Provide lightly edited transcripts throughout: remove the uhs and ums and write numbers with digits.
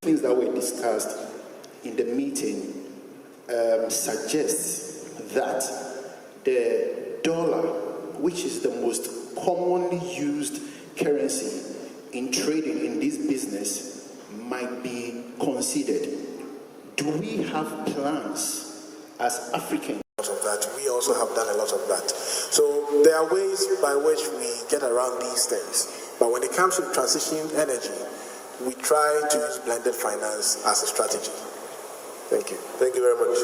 things that were discussed in the meeting suggests that the dollar, which is the most commonly used currency in trading in this business, might be considered. Do we have plans as Africans? Of that, we also have done a lot of that. So there are ways by which we get around these things. But when it comes to transitioning energy, we try to use blended finance as a strategy. Thank you. Thank you very much.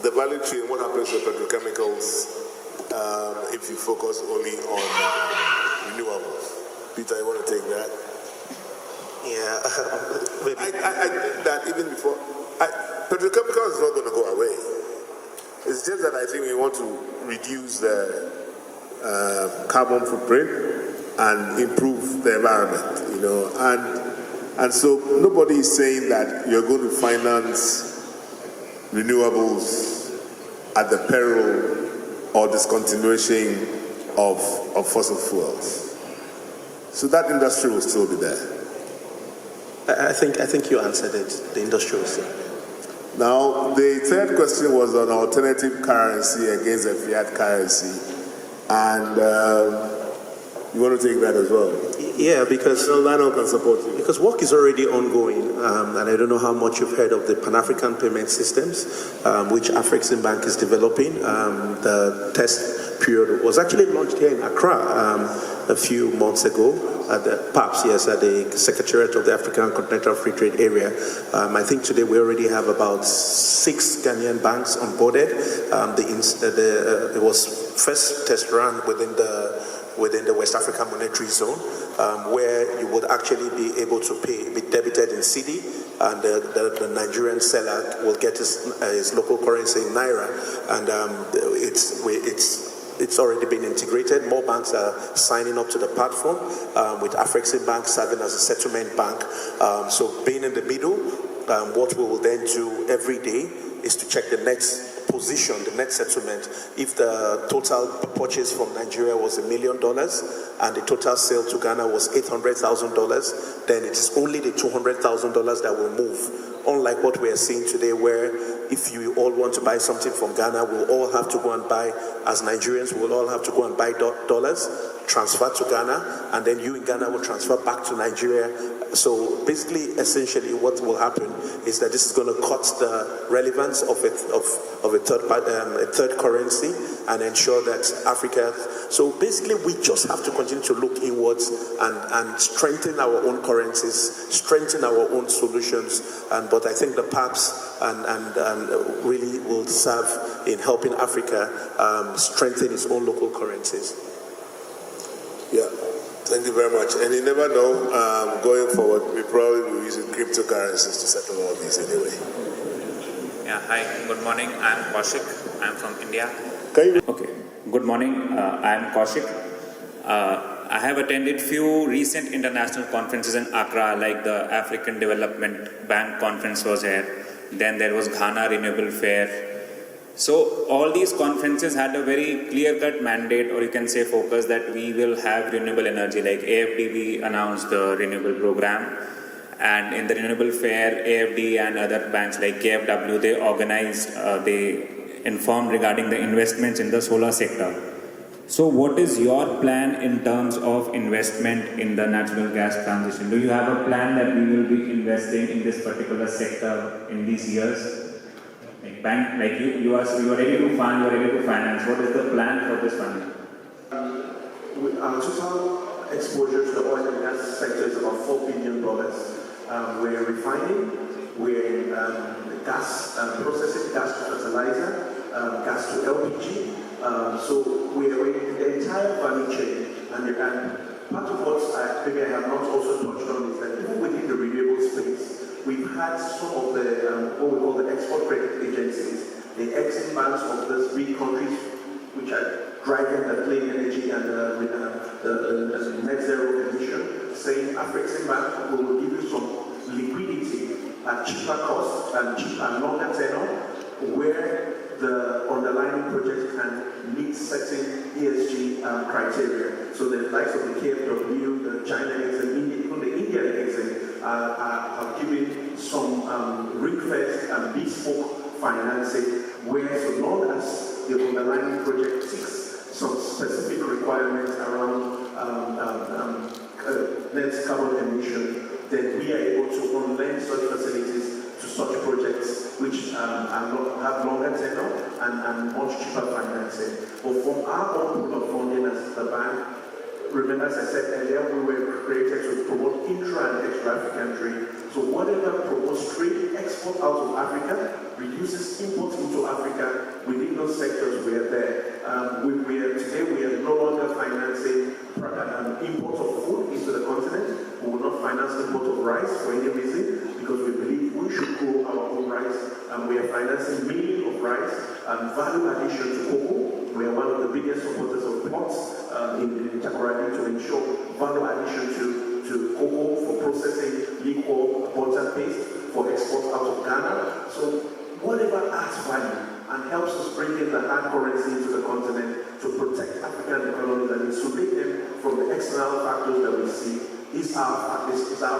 The value chain, what happens to petrochemicals if you focus only on renewables? Peter, you want to take that? Yeah, maybe. That even before, petrochemicals is not going to go away. It's just that I think we want to reduce the carbon footprint and improve the environment, you know, and so nobody is saying that you're going to finance renewables at the peril or discontinuation of fossil fuels. So that industry will still be there. I think you answered it. The industry will still be there. Now, the third question was on alternative currency against the fiat currency. And you want to take that as well? Yeah, because Lionel can support you. Because work is already ongoing, and I don't know how much you've heard of the Pan-African payment systems, which Afreximbank is developing. The test period was actually launched here in Accra a few months ago at the PAPS, yes, at the Secretariat of the African Continental Free Trade Area. I think today we already have about 6 Ghanaian banks onboarded. It was first test run within the West African Monetary Zone, where you would actually be able to be debited in cedi, and the Nigerian seller will get his local currency in naira, and it's already been integrated. More banks are signing up to the platform, with Afreximbank serving as a settlement bank. So being in the middle, what we will then do every day is to check the net position, the net settlement. If the total purchase from Nigeria was $1 million and the total sale to Ghana was $800,000, then it is only the $200,000 that will move. Unlike what we are seeing today, where if you all want to buy something from Ghana, we'll all have to go and buy, as Nigerians, we'll all have to go and buy dollars, transfer to Ghana, and then you in Ghana will transfer back to Nigeria. So basically, essentially, what will happen is that this is going to cut the relevance of a third currency and ensure that Africa. So basically, we just have to continue to look inwards and strengthen our own currencies, strengthen our own solutions. But I think the PAPS and really will serve in helping Africa strengthen its own local currencies. Yeah. Thank you very much. And you never know, going forward, we probably will be using cryptocurrencies to settle all these anyway. Yeah, hi, good morning. I'm Kaushik. I'm from India. Okay, good morning. I'm Kaushik. I have attended few recent international conferences in Accra, like the African Development Bank conference was here. Then there was Ghana Renewable Fair. So all these conferences had a very clear-cut mandate, or you can say focus, that we will have renewable energy. Like AFDB announced the renewable program, and in the renewable fair, AFD and other banks like KFW, they organized, they informed regarding the investments in the solar sector. So what is your plan in terms of investment in the natural gas transition? Do you have a plan that we will be investing in this particular sector in these years? Bank, like you are ready to fund, you are ready to finance. What is the plan for this funding? Our total exposure to the oil and gas sector is about $4 billion. We're refining, we're in gas, processing gas to fertilizer, gas to LPG. So we're in the entire value chain. And part of what maybe I have not also touched on is that even within the renewable space, we've had some of the, what we call the export credit agencies, the exim banks of these big countries which are driving the clean energy and the net zero emission, saying Afreximbank will give you some liquidity at cheaper cost and cheaper and longer tenor, where the underlying project can meet certain ESG criteria. So the likes of the KFW, the China Exim, even the India have given some ring-fenced and bespoke financing, where so long as the underlying project ticks some specific requirements around net carbon emission, then we are able to lend such facilities to such projects which have longer tenure and much cheaper financing. But from our own pool of funding as the bank, remember, as I said earlier, we were created to promote intra and extra-African trade. So whatever promotes trade, export out of Africa, reduces import into Africa, within those sectors we are there. Today we are no longer financing import of food into the continent. We will not finance import of rice for any reason, because we believe we should grow our own rice. And we are financing milling of rice and value addition to cocoa. We are one of the biggest supporters of ports in Takoradi to ensure value addition to cocoa for processing liquor, butter paste for export out of Ghana. So whatever adds value and helps us bring in the hard currency into the continent to protect African economies and insulate them from the external factors that we see is our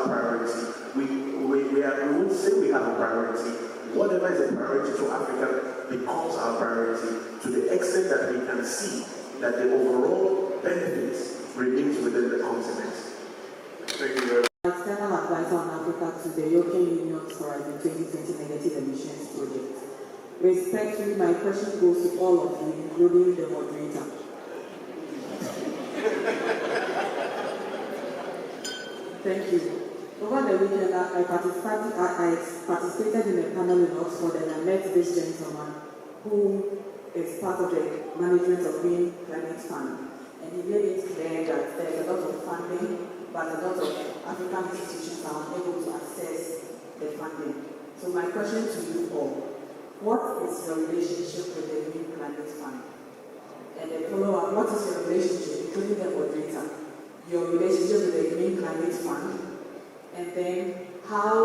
priority. We won't say we have a priority. Whatever is a priority to Africa becomes our priority, to the extent that we can see that the overall benefits remains within the continent. Thank you very much. External advisor on Africa to the European Union's Horizon 2020 Negative Emissions Project. Respectfully, my question goes to all of you, including the moderator. Thank you. Over the weekend, I participated in a panel in Oxford, and I met this gentleman who is part of the management of Green Climate Fund. And he made it clear that there's a lot of funding, but a lot of African institutions are unable to access the funding. So my question to you all, what is your relationship with the Green Climate Fund? And the follow-up, what is your relationship, including the moderator, your relationship with the Green Climate Fund? And then how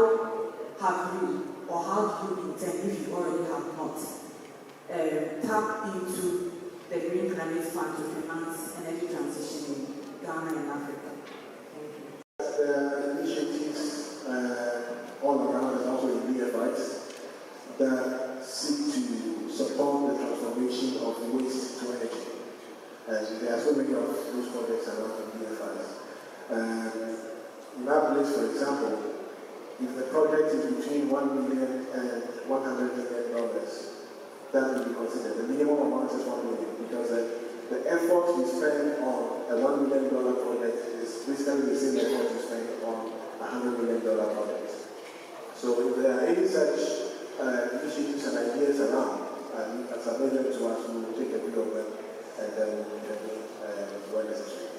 have you, or how do you intend, if you already have not, tap into the Green Climate Fund to finance energy transition in Ghana and Africa? Thank you. There are initiatives all around and also in BFIs that seek to support the transformation of waste to energy. And there are so many of those projects around in BFIs. In our place, for example, if the project is between $1 million and $100 million, that will be considered. The minimum amount is $1 million, because the effort you spend on a $1 million project is basically the same effort you spend on a $100 million project. So if there are any such initiatives and ideas around, and as available to us, we will take a view of them and then we can do when necessary.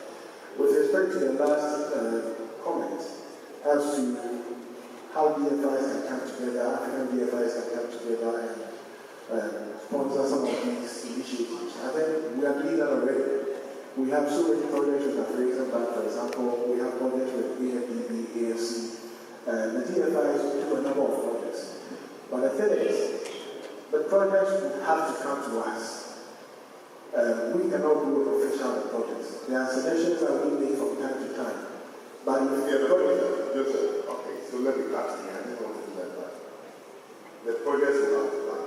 With respect to the last comment as to how DFIs can come together, African DFIs can come together and sponsor some of these initiatives. I think we are doing that already. We have so many projects with African Bank, for example. We have projects with AFDB, AFC. The DFIs do a number of projects. But the thing is, the projects will have to come to us. We cannot do official projects. There are suggestions that we make from time to time. But if the project, okay, so let me cut here. I didn't want to do that, but the projects will have to come.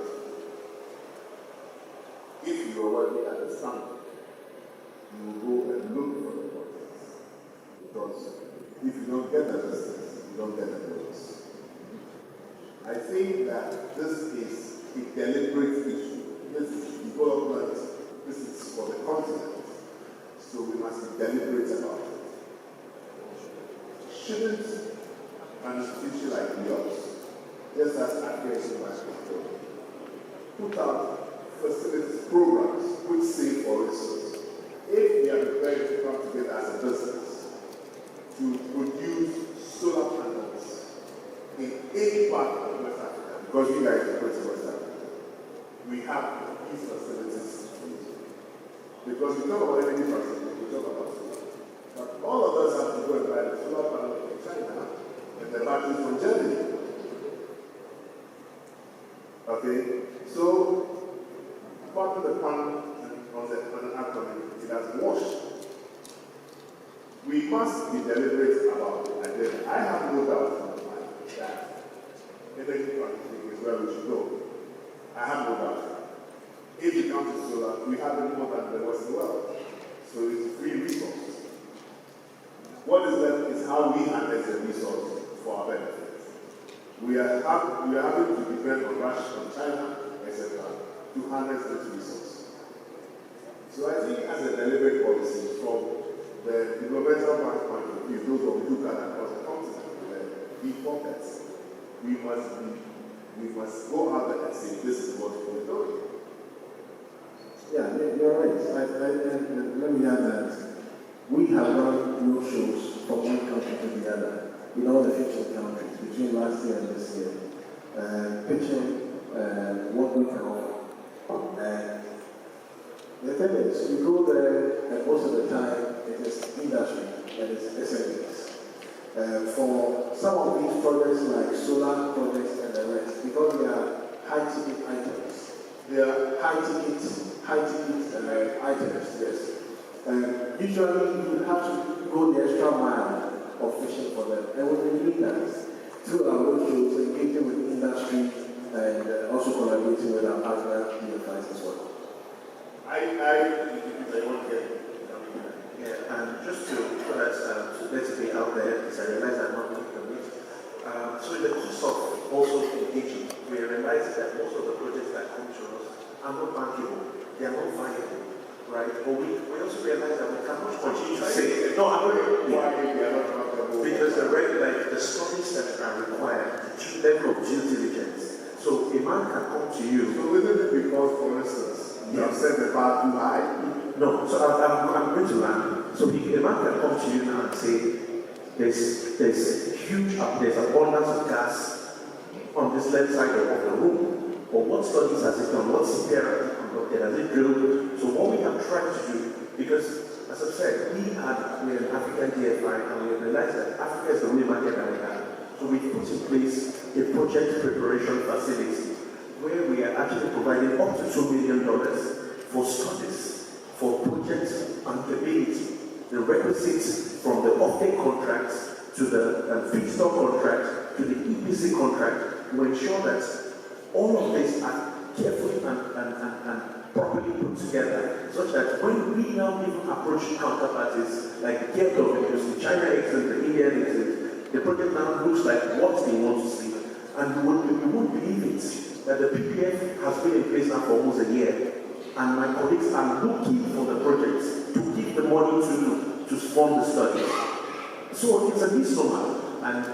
If you are working at the summit, you will go and look for the projects. Because if you don't get the business, you don't get the business. I think that this is a deliberate issue. This is development. This is for the continent. So we must be deliberate about it. Shouldn't an institution like yours, just as African Bank put out facilities programs which say, for instance, if we are prepared to come together as a business to produce solar panels in any part of West Africa, because you guys are in West Africa, we have these facilities to use. Because we talk about energy facilities, we talk about solar. But all of us have to go and buy the solar panels from China and the batteries from Germany. Okay? So, apart from the pan on the acronym, it has washed. We must be deliberate about it. And then I have no doubt energy transition is where we should go. I have no doubt. If it comes to solar, we have it more than the Western world. So it's a free resource. What is left is how we harness the resource for our benefit. We are having to depend on Russia, on China, etc., to harness this resource. So I think as a deliberate policy from the developmental bank point of view, those of you who can across the continent, the deep pockets, we must go out there and say this is what we're doing. Yeah, you're right. And let me add that we have run road shows from one country to the other in all the 15 countries between last year and this year, pitching what we can offer. And the thing is, we go there, and most of the time it is industry and it's SMEs. For some of these projects, like solar projects and the rest, because they are high-ticket items, they are high-ticket items, yes. Usually, you have to go the extra mile of fishing for them. And when we do that, through our roadshows, engaging with industry and also collaborating with our partner DFIs as well. I want to get yeah, and just to put that basically out there, because I realize I'm not looking at it. So in the course of also engaging, we realize that most of the projects that come to us are not bankable, they are not viable, right? But we also realize that we cannot continue to say, no, I'm not bankable. Because the studies that are required, the level of due diligence. So a man can come to you. So isn't it because, for instance, you have set the bar too high? No, so I'm going to land. So a man can come to you now and say, there's abundance of gas on this left side of the room. But what studies has it done? What CPR has it conducted? Has it drilled? So what we have tried to do, because as I said, we're an African DFI and we realized that Africa is the only market that we have. So we put in place a project preparation facility where we are actually providing up to $2 million for studies, for project bankability, the requisites from the offtake contracts to the feedstock contract to the EPC contract to ensure that all of these are carefully and properly put together, such that when we now even approach counterparties like the government, the China exit, the Indian exit, the project now looks like what they want to see. And we won't believe it, that the PPF has been in place now for almost a year. And my colleagues are looking for the projects to give the money to fund the study. So it's a misnomer,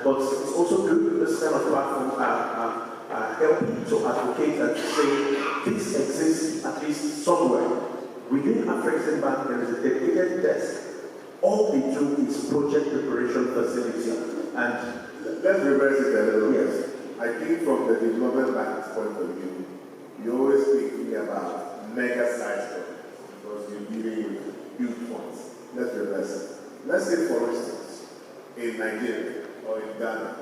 but it's also good that this kind of platforms are helping to advocate and to say this exists at least somewhere. Within African Bank, there is a dedicated desk. All they do is project preparation facility. And let's reverse it a little bit. yes. I think from the development bank's point of view, you're always thinking about mega size projects because you're dealing with huge funds. Let's reverse it. Let's say, for instance, in Nigeria or in Ghana.